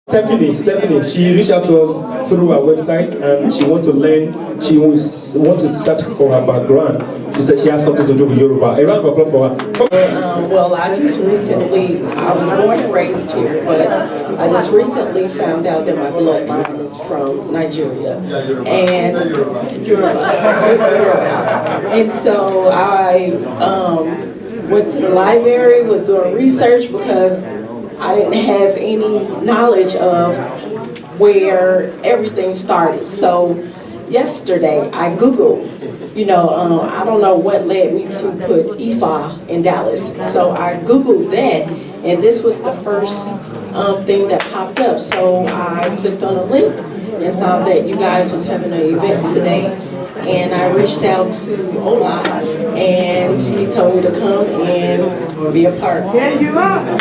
Stephanie, she reached out to us through our website and she wants to learn, she want to search for her background. She said she has something to do with Yoruba. A round of applause for her. Well, I just recently, I was born and raised here, but I just recently found out that my bloodline is from Nigeria and Yoruba. And so I went to the library, was doing research because I didn't have any knowledge of where everything started. So yesterday I Googled, I don't know what led me to put Ifa in Dallas. So I Googled that, and this was the first thing that popped up. So I clicked on a link and saw that you guys was having an event today. And I reached out to Ola, and he told me to come and be a part. Here you are.